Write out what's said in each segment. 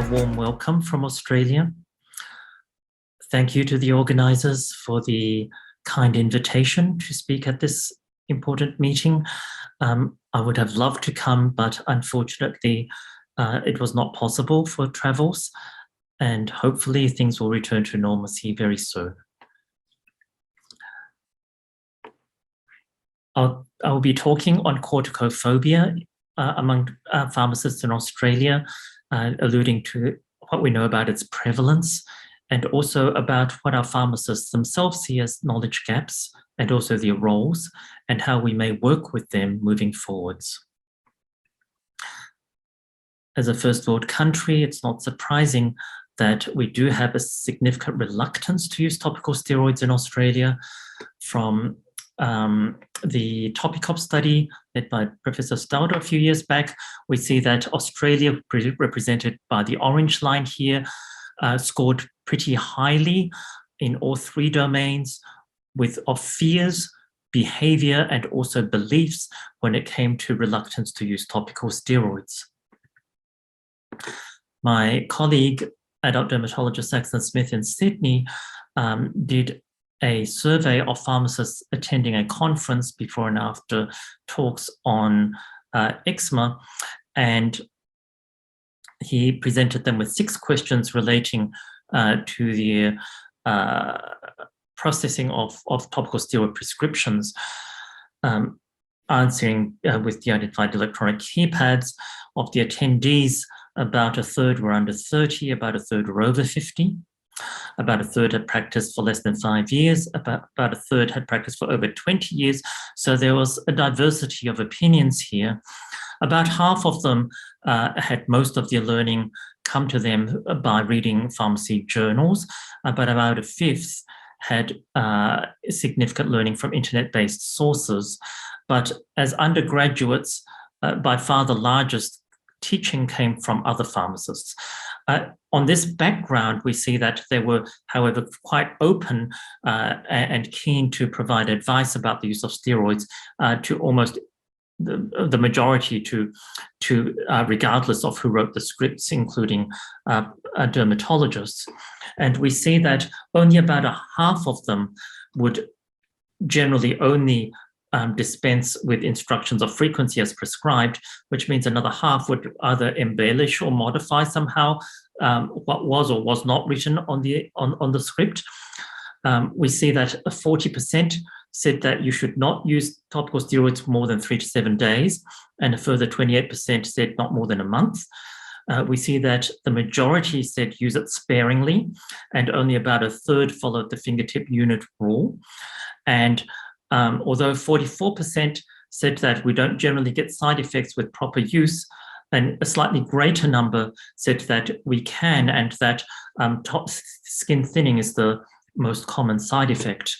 warm welcome from Australia. Thank you to the organisers for the kind invitation to speak at this important meeting. I would have loved to come, but unfortunately it was not possible for travels, and hopefully things will return to normalcy very soon. I'll be talking on corticophobia among pharmacists in Australia, alluding to what we know about its prevalence, and also about what our pharmacists themselves see as knowledge gaps, and also their roles, and how we may work with them moving forwards. As a first world country, it's not surprising that we do have a significant reluctance to use topical steroids in Australia. From the Topicop study led by Professor Stauder a few years back, we see that Australia, represented by the orange line here, scored pretty highly in all three domains of fears, behavior, and also beliefs when it came to reluctance to use topical steroids. My colleague, adult dermatologist Saxon Smith in Sydney, did a survey of pharmacists attending a conference before and after talks on eczema, and he presented them with 6 questions relating to the processing of topical steroid prescriptions, answering with the identified electronic keypads. Of the attendees, about a third were under 30, about a third were over 50. About a third had practiced for less than 5 years, about a third had practiced for over 20 years. So there was a diversity of opinions here. About half of them had most of their learning come to them by reading pharmacy journals, but about a fifth had significant learning from internet-based sources. But as undergraduates, by far the largest teaching came from other pharmacists. On this background, we see that they were, however, quite open and keen to provide advice about the use of steroids to almost the majority, regardless of who wrote the scripts, including dermatologists. And we see that only about a half of them would generally only dispense with instructions of frequency as prescribed, which means another half would either embellish or modify somehow what was or was not written on the script. We see that 40% said that you should not use topical steroids for more than 3 to 7 days, and a further 28% said not more than a month. We see that the majority said use it sparingly, and only about a third followed the fingertip unit rule. And although 44% said that we don't generally get side effects with proper use, and a slightly greater number said that we can, and that skin thinning is the most common side effect.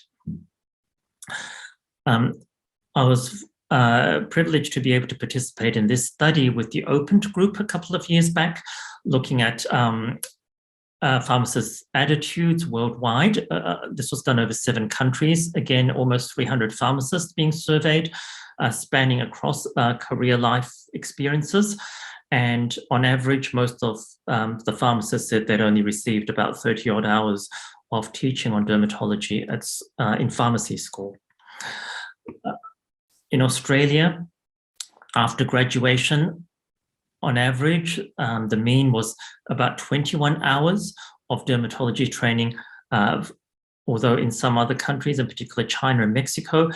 I was privileged to be able to participate in this study with the Opened group a couple of years back, looking at pharmacists' attitudes worldwide. This was done over 7 countries. Again, almost 300 pharmacists being surveyed, spanning across career life experiences. And on average, most of the pharmacists said they'd only received about 30-odd hours of teaching on dermatology in pharmacy school. In Australia, after graduation, on average, the mean was about 21 hours of dermatology training, although in some other countries, in particular China and Mexico,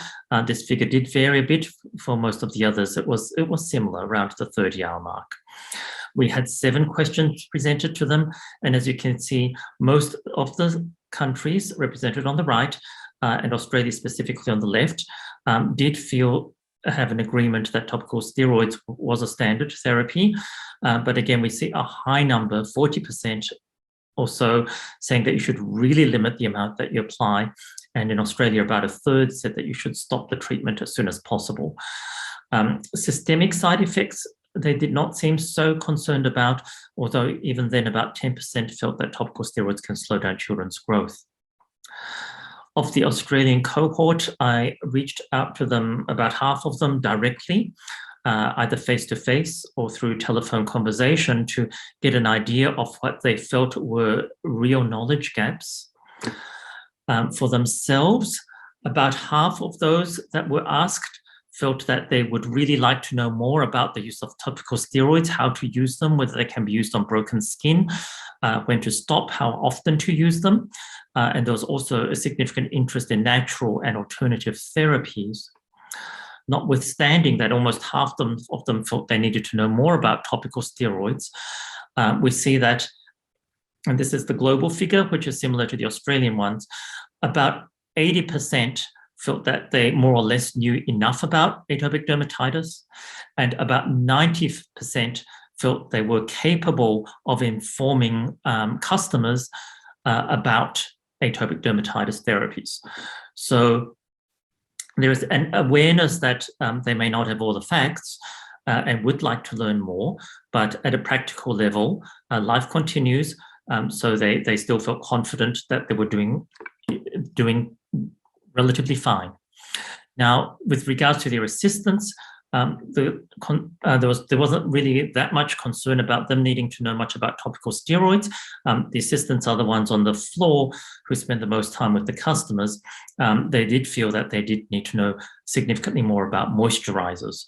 this figure did vary a bit. For most of the others, it was similar, around the 30-hour mark. We had 7 questions presented to them, and as you can see, most of the countries represented on the right, and Australia specifically on the left, did have an agreement that topical steroids was a standard therapy. But again, we see a high number, 40% or so, saying that you should really limit the amount that you apply. And in Australia, about a third said that you should stop the treatment as soon as possible. Systemic side effects, they did not seem so concerned about, although even then about 10% felt that topical steroids can slow down children's growth. Of the Australian cohort, I reached out to them, about half of them directly, either face-to-face or through telephone conversation to get an idea of what they felt were real knowledge gaps. For themselves, about half of those that were asked felt that they would really like to know more about the use of topical steroids, how to use them, whether they can be used on broken skin, when to stop, how often to use them. And there was also a significant interest in natural and alternative therapies. Notwithstanding that almost half of them felt they needed to know more about topical steroids, we see that, and this is the global figure, which is similar to the Australian ones, about 80% felt that they more or less knew enough about atopic dermatitis, and about 90% felt they were capable of informing customers about atopic dermatitis therapies. So there is an awareness that they may not have all the facts and would like to learn more, but at a practical level, life continues. So they still felt confident that they were doing relatively fine. Now, with regards to their assistants, there wasn't really that much concern about them needing to know much about topical steroids. The assistants are the ones on the floor who spend the most time with the customers. They did feel that they did need to know significantly more about moisturizers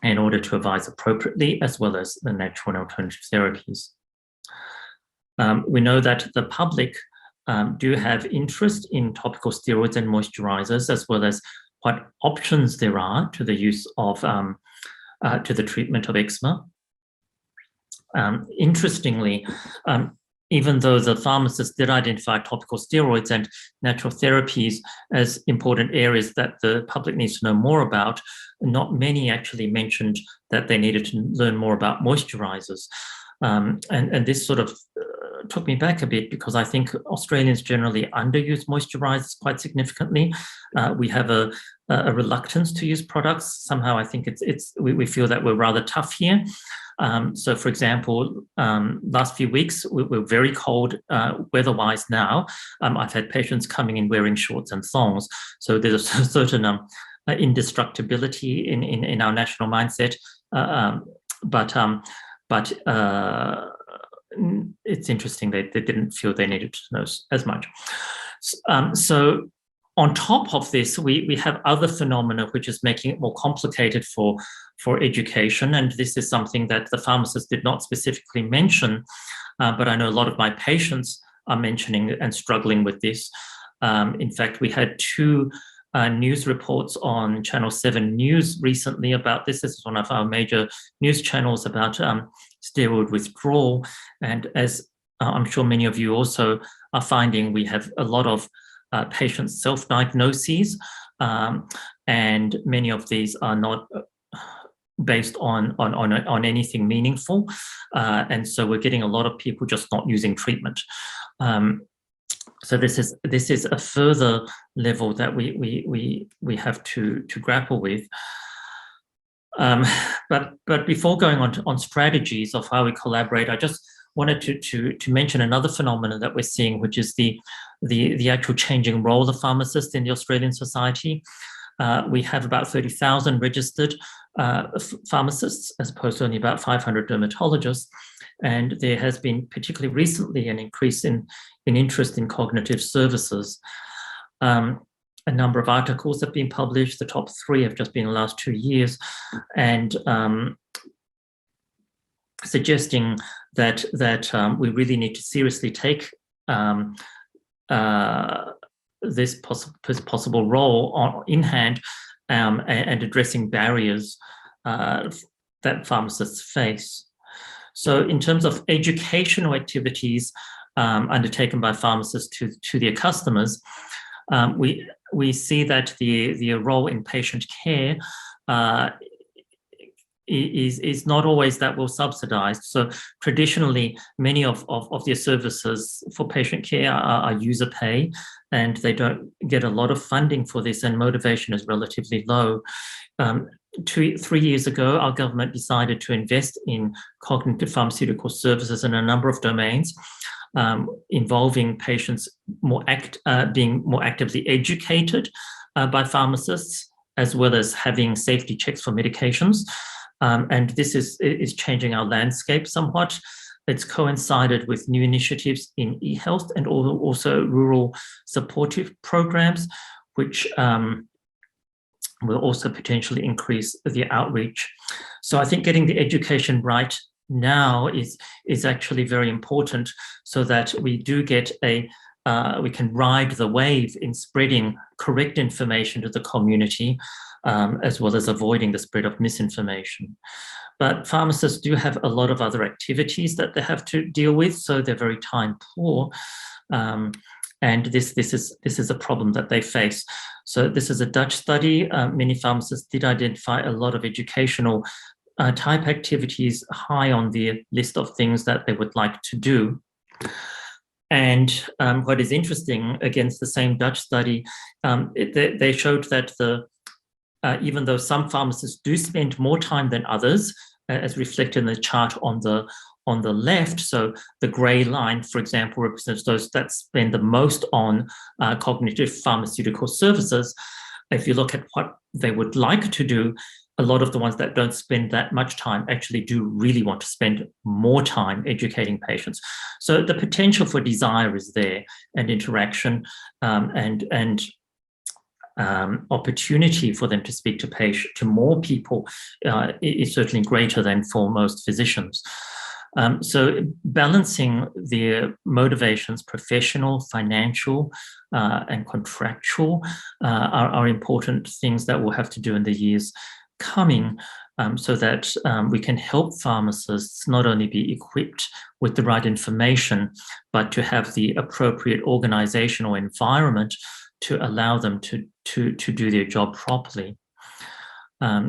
in order to advise appropriately, as well as the natural and alternative therapies. We know that the public do have interest in topical steroids and moisturizers, as well as what options there are to the use of, to the treatment of eczema. Interestingly, even though the pharmacists did identify topical steroids and natural therapies as important areas that the public needs to know more about, not many actually mentioned that they needed to learn more about moisturizers. And this sort of took me back a bit, because I think Australians generally underuse moisturizers quite significantly. We have a reluctance to use products. Somehow I think we feel that we're rather tough here. So for example, last few weeks, we're very cold weather-wise now. I've had patients coming in wearing shorts and thongs. So there's a certain indestructibility in our national mindset. But it's interesting they didn't feel they needed to know as much. So on top of this, we have other phenomena which is making it more complicated for education. And this is something that the pharmacists did not specifically mention, but I know a lot of my patients are mentioning and struggling with this. In fact, we had two news reports on Channel 7 News recently about this. This is one of our major news channels about steroid withdrawal. And as I'm sure many of you also are finding, we have a lot of patients' self-diagnoses, and many of these are not based on anything meaningful. And so we're getting a lot of people just not using treatment. So this is a further level that we have to grapple with. But before going on strategies of how we collaborate, I just wanted to mention another phenomenon that we're seeing, which is the actual changing role of pharmacists in the Australian society. We have about 30,000 registered pharmacists, as opposed to only about 500 dermatologists. And there has been, particularly recently, an increase in interest in cognitive services. A number of articles have been published. The top 3 have just been in the last 2 years, and suggesting that we really need to seriously take this possible role in hand, and addressing barriers that pharmacists face. So in terms of educational activities undertaken by pharmacists to their customers, we see that the role in patient care is not always that well subsidized. So traditionally, many of their services for patient care are user pay, and they don't get a lot of funding for this, and motivation is relatively low. 3 years ago, our government decided to invest in cognitive pharmaceutical services in a number of domains, involving patients being more actively educated by pharmacists as well as having safety checks for medications. And this is changing our landscape somewhat. It's coincided with new initiatives in e-health and also rural supportive programs, which will also potentially increase the outreach. So I think getting the education right now is actually very important, so that we do get we can ride the wave in spreading correct information to the community, as well as avoiding the spread of misinformation. But pharmacists do have a lot of other activities that they have to deal with, so they're very time poor. And this is a problem that they face. So this is a Dutch study. Many pharmacists did identify a lot of educational type activities high on the list of things that they would like to do. And what is interesting, against the same Dutch study, they showed that even though some pharmacists do spend more time than others, as reflected in the chart on the left, so the grey line, for example, represents those that spend the most on cognitive pharmaceutical services. If you look at what they would like to do, a lot of the ones that don't spend that much time actually do really want to spend more time educating patients. So the potential for desire is there, and interaction, and opportunity for them to speak to more people is certainly greater than for most physicians. So balancing their motivations, professional, financial, and contractual, are important things that we'll have to do in the years coming, so that we can help pharmacists not only be equipped with the right information, but to have the appropriate organizational environment to allow them to do their job properly.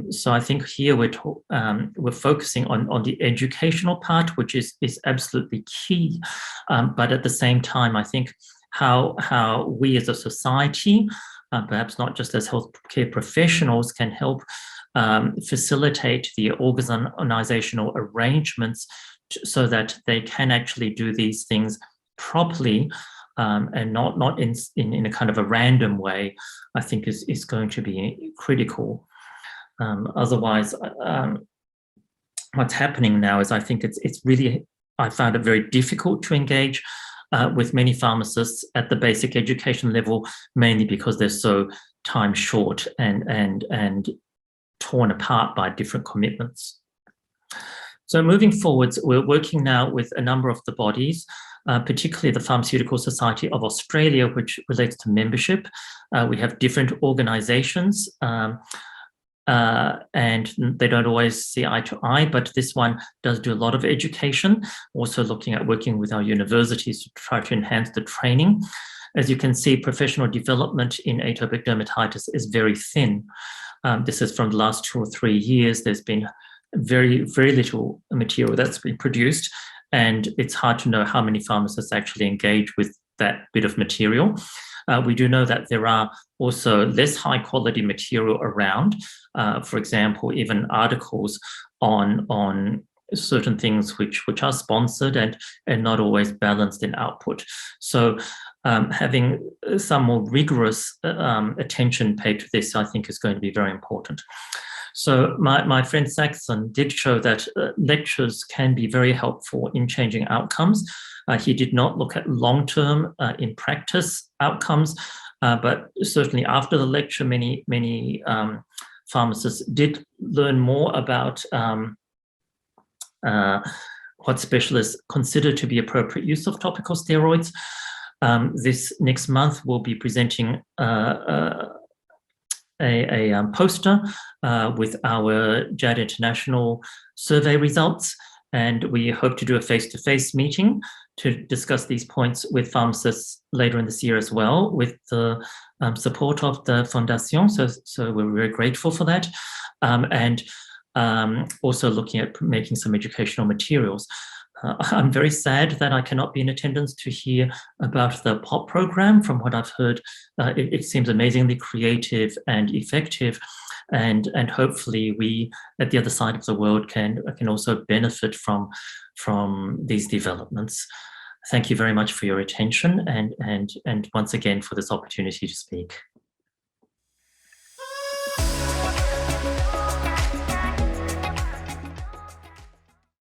So I think here we're focusing on the educational part, which is absolutely key. But at the same time, I think how we as a society, perhaps not just as healthcare professionals, can help facilitate the organizational arrangements so that they can actually do these things properly, and not in a kind of a random way, I think is going to be critical. Otherwise, what's happening now is, I think it's really, I found it very difficult to engage with many pharmacists at the basic education level, mainly because they're so time short and torn apart by different commitments. So moving forwards, we're working now with a number of the bodies, particularly the Pharmaceutical Society of Australia, which relates to membership. We have different organizations, and they don't always see eye to eye, but this one does do a lot of education, also looking at working with our universities to try to enhance the training. As you can see, professional development in atopic dermatitis is very thin. This is from the last 2 or 3 years. There's been very, very little material that's been produced, and it's hard to know how many pharmacists actually engage with that bit of material. We do know that there are also less high quality material around, for example, even articles on certain things which are sponsored and not always balanced in output. So having some more rigorous attention paid to this, I think, is going to be very important. So my friend Saxon did show that lectures can be very helpful in changing outcomes. He did not look at long-term in practice outcomes, but certainly after the lecture, many pharmacists did learn more about what specialists consider to be appropriate use of topical steroids. This next month, we'll be presenting a poster with our JAD International survey results, and we hope to do a face-to-face meeting to discuss these points with pharmacists later in this year as well, with the support of the Fondation. So we're very grateful for that. And also looking at making some educational materials. I'm very sad that I cannot be in attendance to hear about the POP program. From what I've heard, it seems amazingly creative and effective, and hopefully we at the other side of the world can also benefit from these developments. Thank you very much for your attention and once again for this opportunity to speak.